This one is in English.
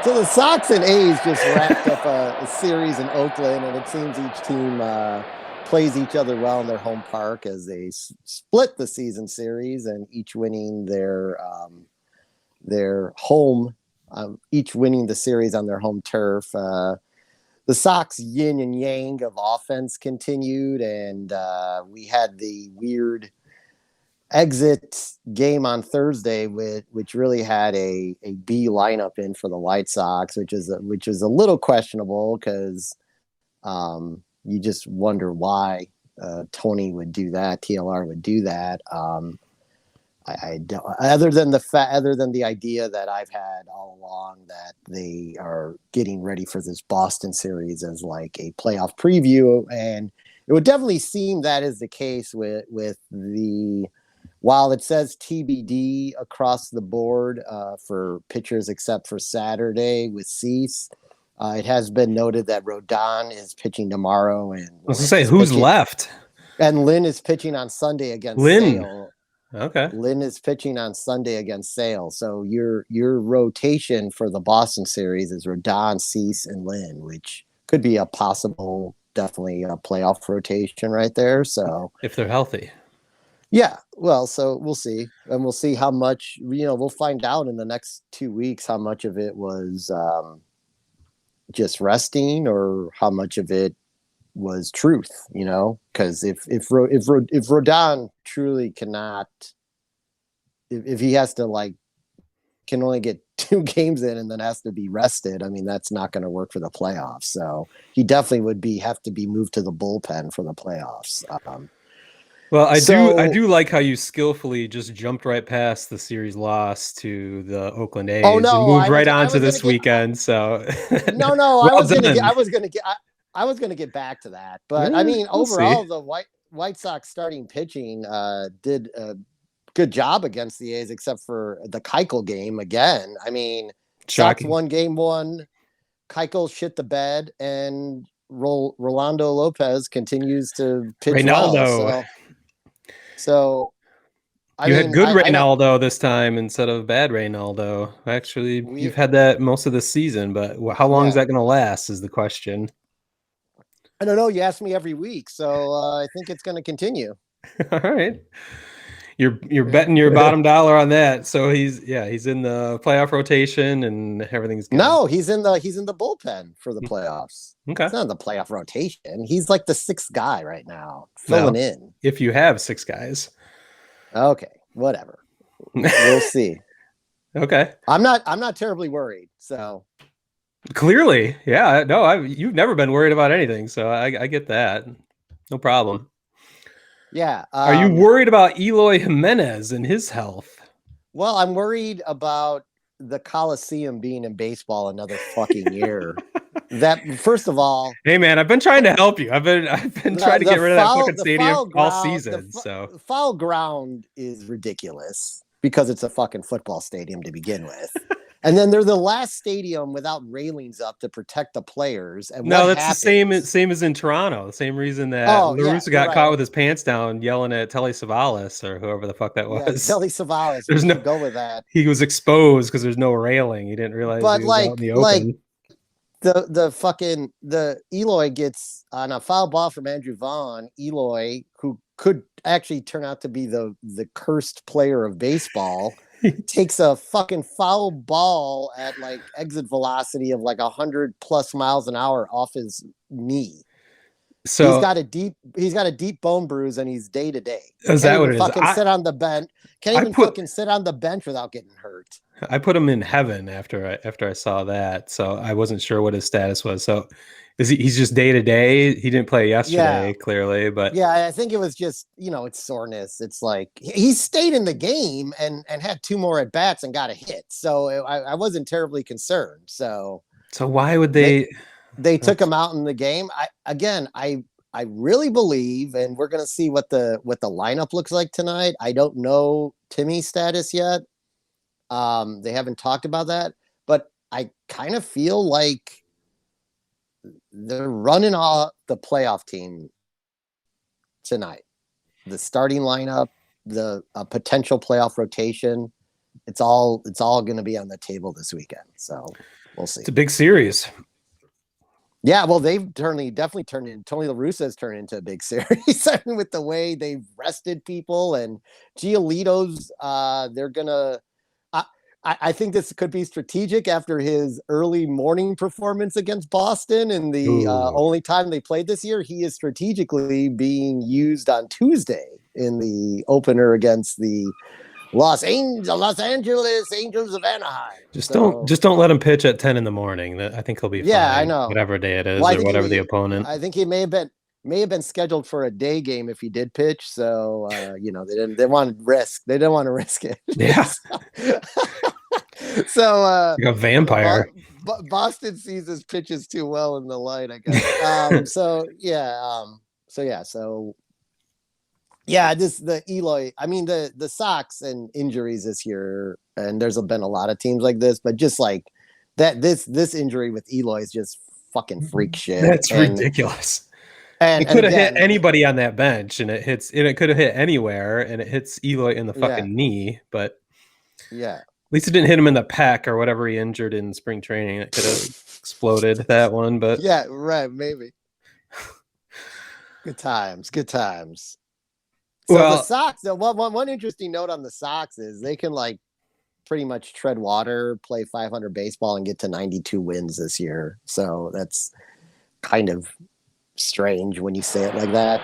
So the Sox and A's just wrapped up a series in Oakland, and it seems each team plays each other well in their home park as they split the season series, and each winning their home, each winning the series on their home turf. The Sox yin and yang of offense continued, and we had the weird exit game on Thursday, which really had a B lineup in for the White Sox, which is a little questionable because you just wonder why Tony would do that, TLR would do that. I don't, other than the idea that I've had all along that they are getting ready for this Boston series as like a playoff preview, and it would definitely seem that is the case with the. While it says TBD across the board for pitchers except for Saturday with Cease, it has been noted that Rodon is pitching tomorrow, and I was going to say who's left, and Lynn is pitching on Sunday against Sale. Okay, Lynn is pitching on Sunday against Sale. So your rotation for the Boston series is Rodon, Cease, and Lynn, which could be a possible, definitely a playoff rotation right there. So if they're healthy. Yeah, well, so we'll see, and we'll see how much, we'll find out in the next 2 weeks how much of it was just resting or how much of it was truth, because if Rodon truly cannot, if he has to can only get 2 games in and then has to be rested, I mean, that's not going to work for the playoffs. So he definitely would have to be moved to the bullpen for the playoffs. Well, I do like how you skillfully just jumped right past the series loss to the Oakland A's and moved right on to this weekend. So no, well I was gonna get back to that, but I mean, overall, the White Sox starting pitching did a good job against the A's, except for the Keuchel game again. I mean, Sox won game 1, Keuchel shit the bed, and Rolando Lopez continues to pitch well. So you had good Reynaldo this time instead of bad Reynaldo. Actually, you've had that most of the season, but how long is that going to last is the question. I don't know. You ask me every week, so I think it's going to continue. All right. You're betting your bottom dollar on that. So he's in the playoff rotation and everything's good. No, he's in the bullpen for the playoffs. Okay. It's not the playoff rotation. He's like the 6th guy right now, filling in. If you have 6 guys. Okay, whatever. We'll see. Okay. I'm not terribly worried. So clearly, yeah. No, you've never been worried about anything, so I get that. No problem. Yeah. Are you worried about Eloy Jimenez and his health? Well, I'm worried about the Coliseum being in baseball another fucking year. That, first of all, hey man, I've been trying to help you. I've been trying to get rid of that fucking stadium all season. The foul ground is ridiculous because it's a fucking football stadium to begin with. And then they're the last stadium without railings up to protect the players. And no, that's the same as in Toronto. The same reason that La Russa got caught with his pants down yelling at Telly Savalas or whoever the fuck that was. Telly Savalas. There's no go with that. He was exposed because there's no railing. He didn't realize he was out in the open. The Eloy gets on a foul ball from Andrew Vaughn. Eloy, who could actually turn out to be the cursed player of baseball, takes a fucking foul ball at exit velocity of 100+ miles an hour off his knee. So he's got a deep bone bruise and he's day to day. Is that what it is? Sit on the bench. Can't even fucking sit on the bench without getting hurt. I put him in heaven after I saw that, so I wasn't sure what his status was. So he's just day to day? He didn't play yesterday, clearly, but yeah, I think it was just it's soreness. It's like he stayed in the game and had 2 more at bats and got a hit. So I wasn't terribly concerned. So why would they? They took him out in the game. I really believe, and we're gonna see what the lineup looks like tonight. I don't know Timmy's status yet. They haven't talked about that, but I kind of feel like they're running off the playoff team tonight. The starting lineup, the potential playoff rotation, it's all going to be on the table this weekend. So We'll see. It's a big series. Yeah, well, they've definitely turned in. Tony La Russa's turned into a big series with the way they've rested people, and Giolito's. They're gonna. I think this could be strategic after his early morning performance against Boston, and the only time they played this year. He is strategically being used on Tuesday in the opener against the Los Angeles Angels of Anaheim. Just don't let him pitch at 10 in the morning. I think he'll be fine. Yeah, I know. Whatever day it is, or whatever the opponent. I think he may have been scheduled for a day game if he did pitch. So they want to risk. They didn't want to risk it. Yeah. So like a vampire. Boston sees his pitches too well in the light, I guess. The Eloy. I mean the Sox and injuries this year, and there's been a lot of teams like this, but just like that, this injury with Eloy is just fucking freak shit. That's ridiculous. And it could have hit anybody on that bench, and it could have hit anywhere, and it hits Eloy in the fucking knee. But yeah, at least it didn't hit him in the pec or whatever he injured in spring training. It could have exploded that one, but yeah, right, maybe. Good times. So the Sox, one interesting note on the Sox is they can like pretty much tread water, play 500 baseball, and get to 92 wins this year. So that's kind of strange when you say it like that.